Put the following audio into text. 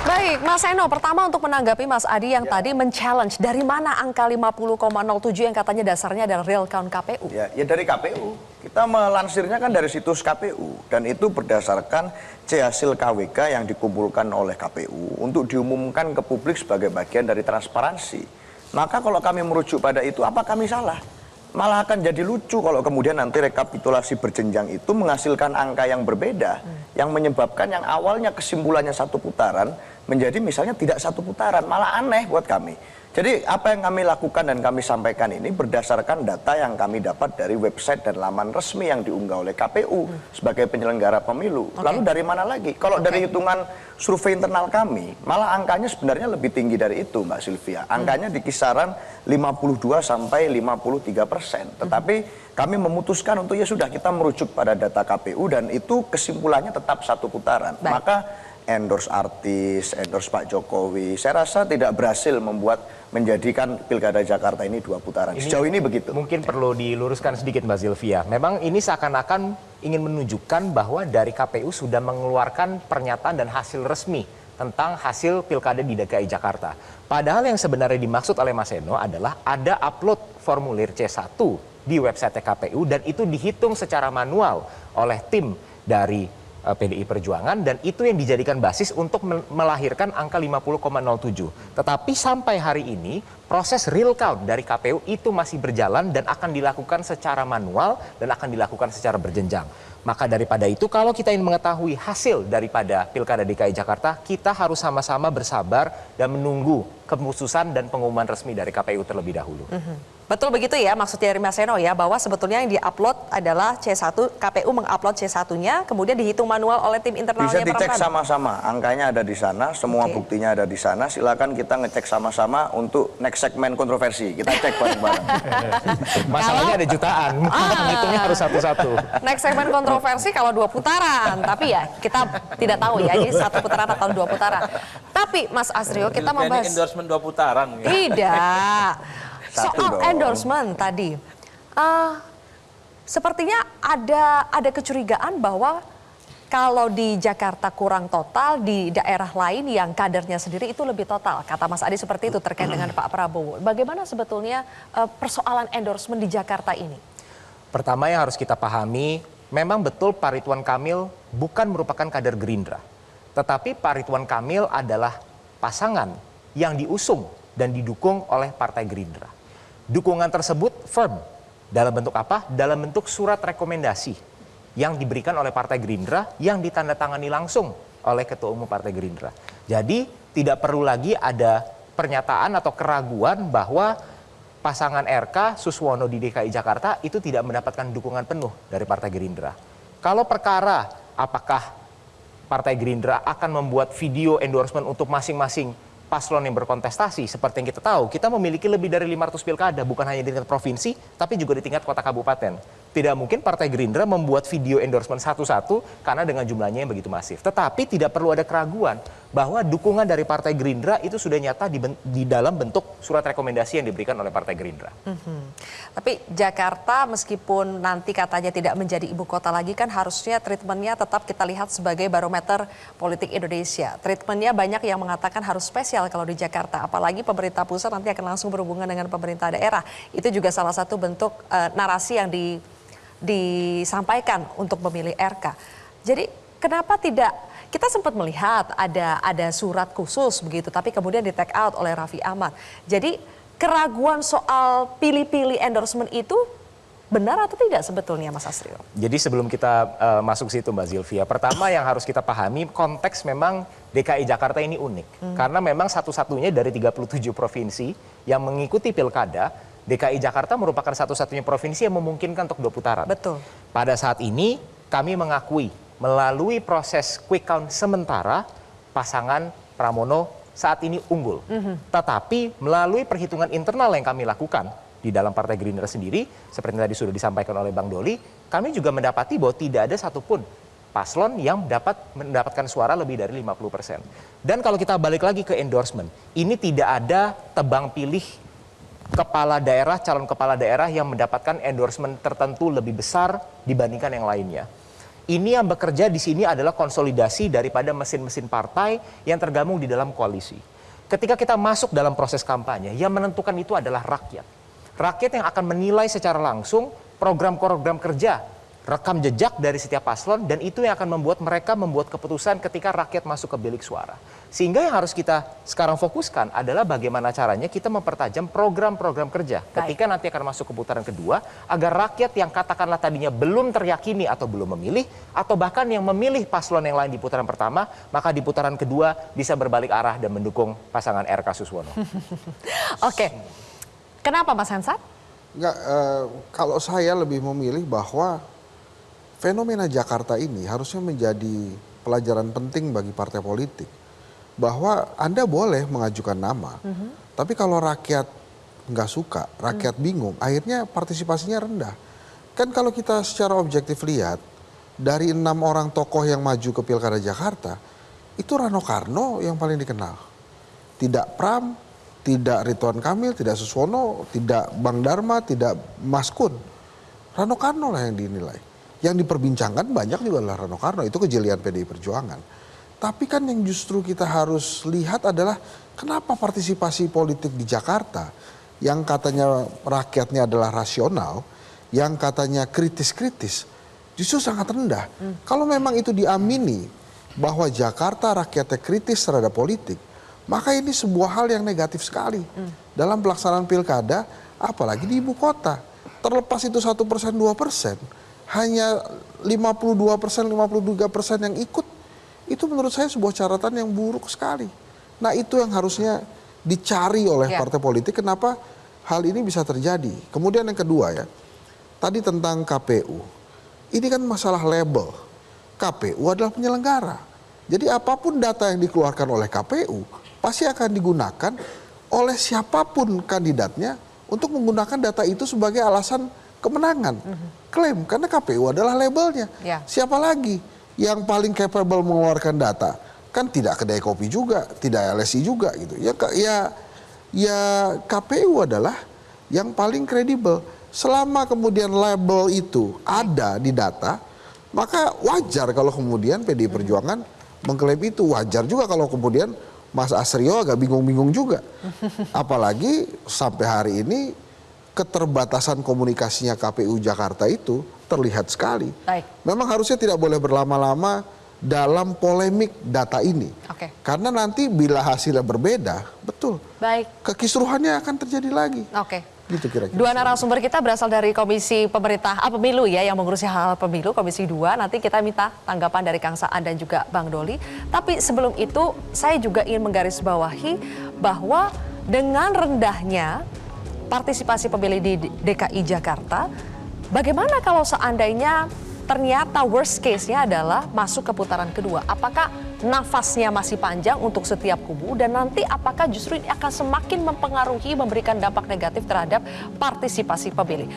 Baik, Mas Eno, pertama untuk menanggapi Mas Adi yang tadi men-challenge dari mana angka 50,07 yang katanya dasarnya adalah real count KPU. Ya dari KPU. Kita melansirnya kan dari situs KPU dan itu berdasarkan hasil KWK yang dikumpulkan oleh KPU untuk diumumkan ke publik sebagai bagian dari transparansi. Maka kalau kami merujuk pada itu, apa kami salah? Malah akan jadi lucu kalau kemudian nanti rekapitulasi berjenjang itu menghasilkan angka yang berbeda, yang menyebabkan yang awalnya kesimpulannya satu putaran menjadi misalnya tidak satu putaran, malah aneh buat kami. Jadi apa yang kami lakukan dan kami sampaikan ini berdasarkan data yang kami dapat dari website dan laman resmi yang diunggah oleh KPU sebagai penyelenggara pemilu. Lalu dari mana lagi? Kalau dari hitungan survei internal kami, malah angkanya sebenarnya lebih tinggi dari itu, Mbak Sylvia. Angkanya di kisaran 52 sampai 53%. Tetapi kami memutuskan untuk ya sudah kita merujuk pada data KPU dan itu kesimpulannya tetap satu putaran. Maka endorse artis, endorse Pak Jokowi, saya rasa tidak berhasil menjadikan Pilkada Jakarta ini dua putaran. Sejauh ini begitu. Mungkin perlu diluruskan sedikit Mbak Sylvia. Memang ini seakan-akan ingin menunjukkan bahwa dari KPU sudah mengeluarkan pernyataan dan hasil resmi tentang hasil Pilkada di DKI Jakarta. Padahal yang sebenarnya dimaksud oleh Mas Eno adalah ada upload formulir C1 di website KPU dan itu dihitung secara manual oleh tim dari PDI Perjuangan dan itu yang dijadikan basis untuk melahirkan angka 50,07. Tetapi sampai hari ini proses real count dari KPU itu masih berjalan dan akan dilakukan secara manual dan akan dilakukan secara berjenjang. Maka daripada itu kalau kita ingin mengetahui hasil daripada Pilkada DKI Jakarta, kita harus sama-sama bersabar dan menunggu keputusan dan pengumuman resmi dari KPU terlebih dahulu. Betul begitu ya maksudnya dari Mas Eno ya, bahwa sebetulnya yang diupload adalah C1, KPU mengupload C1-nya, kemudian dihitung manual oleh tim internalnya. Bisa dicek sama-sama, angkanya ada di sana, semua buktinya ada di sana, silakan kita ngecek sama-sama untuk next segmen kontroversi, kita cek bareng-bareng. Masalahnya ada jutaan, hitungnya harus satu-satu. Next segmen kontroversi kalau 2 putaran, tapi ya kita tidak tahu ya ini 1 putaran atau 2 putaran. Tapi Mas Asrio kita membahas endorsement 2 putaran. Tidak. Soal dong. endorsement tadi, sepertinya ada kecurigaan bahwa kalau di Jakarta kurang total, di daerah lain yang kadernya sendiri itu lebih total. Kata Mas Adi seperti itu terkait dengan Pak Prabowo. Bagaimana sebetulnya persoalan endorsement di Jakarta ini? Pertama yang harus kita pahami, memang betul Pak Ridwan Kamil bukan merupakan kader Gerindra. Tetapi Pak Ridwan Kamil adalah pasangan yang diusung dan didukung oleh Partai Gerindra. Dukungan tersebut firm. Dalam bentuk apa? Dalam bentuk surat rekomendasi yang diberikan oleh Partai Gerindra yang ditandatangani langsung oleh Ketua Umum Partai Gerindra. Jadi tidak perlu lagi ada pernyataan atau keraguan bahwa pasangan RK Suswono di DKI Jakarta itu tidak mendapatkan dukungan penuh dari Partai Gerindra. Kalau perkara apakah Partai Gerindra akan membuat video endorsement untuk masing-masing paslon yang berkontestasi, seperti yang kita tahu, kita memiliki lebih dari 500 pilkada, bukan hanya di tingkat provinsi, tapi juga di tingkat kota kabupaten. Tidak mungkin Partai Gerindra membuat video endorsement satu-satu karena dengan jumlahnya yang begitu masif. Tetapi tidak perlu ada keraguan bahwa dukungan dari Partai Gerindra itu sudah nyata di dalam bentuk surat rekomendasi yang diberikan oleh Partai Gerindra. Tapi Jakarta meskipun nanti katanya tidak menjadi ibu kota lagi kan harusnya treatmentnya tetap kita lihat sebagai barometer politik Indonesia. Treatmentnya banyak yang mengatakan harus spesial kalau di Jakarta. Apalagi pemerintah pusat nanti akan langsung berhubungan dengan pemerintah daerah. Itu juga salah satu bentuk narasi yang disampaikan untuk memilih RK. Jadi kenapa tidak, kita sempat melihat ada surat khusus begitu, tapi kemudian di take out oleh Raffi Ahmad. Jadi keraguan soal pilih-pilih endorsement itu benar atau tidak sebetulnya Mas Asrio? Jadi sebelum kita masuk ke situ Mbak Sylvia, pertama yang harus kita pahami konteks memang DKI Jakarta ini unik. Karena memang satu-satunya dari 37 provinsi yang mengikuti pilkada, DKI Jakarta merupakan satu-satunya provinsi yang memungkinkan untuk 2 putaran. Betul. Pada saat ini kami mengakui melalui proses quick count sementara pasangan Pramono saat ini unggul. Tetapi melalui perhitungan internal yang kami lakukan di dalam Partai Gerindra sendiri, seperti yang tadi sudah disampaikan oleh Bang Doli, kami juga mendapati bahwa tidak ada satupun paslon yang mendapatkan suara lebih dari 50%. Dan kalau kita balik lagi ke endorsement, ini tidak ada tebang pilih kepala daerah, calon kepala daerah yang mendapatkan endorsement tertentu lebih besar dibandingkan yang lainnya. Ini yang bekerja di sini adalah konsolidasi daripada mesin-mesin partai yang tergabung di dalam koalisi. Ketika kita masuk dalam proses kampanye, yang menentukan itu adalah rakyat. Rakyat yang akan menilai secara langsung program-program kerja, rekam jejak dari setiap paslon, dan itu yang akan membuat mereka membuat keputusan ketika rakyat masuk ke bilik suara. Sehingga yang harus kita sekarang fokuskan adalah bagaimana caranya kita mempertajam program-program kerja ketika nanti akan masuk ke putaran kedua, agar rakyat yang katakanlah tadinya belum teryakini atau belum memilih, atau bahkan yang memilih paslon yang lain di putaran pertama, maka di putaran kedua bisa berbalik arah dan mendukung pasangan RK Suswono. Oke, kenapa Mas Hensat? Enggak, kalau saya lebih memilih bahwa fenomena Jakarta ini harusnya menjadi pelajaran penting bagi partai politik. Bahwa Anda boleh mengajukan nama, tapi kalau rakyat nggak suka, rakyat bingung, akhirnya partisipasinya rendah. Kan kalau kita secara objektif lihat, dari 6 orang tokoh yang maju ke Pilkada Jakarta, itu Rano Karno yang paling dikenal. Tidak Pram, tidak Ridwan Kamil, tidak Suswono, tidak Bang Dharma, tidak Mas Kun. Rano Karno lah yang dinilai. Yang diperbincangkan banyak juga adalah Rano Karno, itu kejelian PDI Perjuangan. Tapi kan yang justru kita harus lihat adalah kenapa partisipasi politik di Jakarta yang katanya rakyatnya adalah rasional, yang katanya kritis-kritis, justru sangat rendah. Kalau memang itu diamini bahwa Jakarta rakyatnya kritis terhadap politik, maka ini sebuah hal yang negatif sekali dalam pelaksanaan pilkada, apalagi di ibu kota. Terlepas itu 1%, 2%, hanya 52%, 53% yang ikut, itu menurut saya sebuah catatan yang buruk sekali. Nah itu yang harusnya dicari oleh partai politik, kenapa hal ini bisa terjadi. Kemudian yang kedua ya, tadi tentang KPU. Ini kan masalah label. KPU adalah penyelenggara. Jadi apapun data yang dikeluarkan oleh KPU, pasti akan digunakan oleh siapapun kandidatnya untuk menggunakan data itu sebagai alasan kemenangan. Klaim, karena KPU adalah labelnya. Siapa lagi yang paling capable mengeluarkan data? Kan tidak kedai kopi juga, tidak LSI juga gitu. Ya KPU adalah yang paling kredibel. Selama kemudian label itu ada di data, maka wajar kalau kemudian PDI Perjuangan mengklaim itu. Wajar juga kalau kemudian Mas Asrio agak bingung-bingung juga. Apalagi sampai hari ini keterbatasan komunikasinya KPU Jakarta itu terlihat sekali. Memang harusnya tidak boleh berlama-lama dalam polemik data ini. Karena nanti bila hasilnya berbeda, betul. Kekisruhannya akan terjadi lagi. Gitu kira-kira. Dua narasumber kita berasal dari Komisi Pemilu ya, yang mengurusi hal pemilu, Komisi 2. Nanti kita minta tanggapan dari Kang Saan dan juga Bang Doli. Tapi sebelum itu, saya juga ingin menggarisbawahi bahwa dengan rendahnya partisipasi pemilih di DKI Jakarta, bagaimana kalau seandainya ternyata worst case-nya adalah masuk ke putaran kedua? Apakah nafasnya masih panjang untuk setiap kubu, dan nanti apakah justru ini akan semakin mempengaruhi, memberikan dampak negatif terhadap partisipasi pemilih?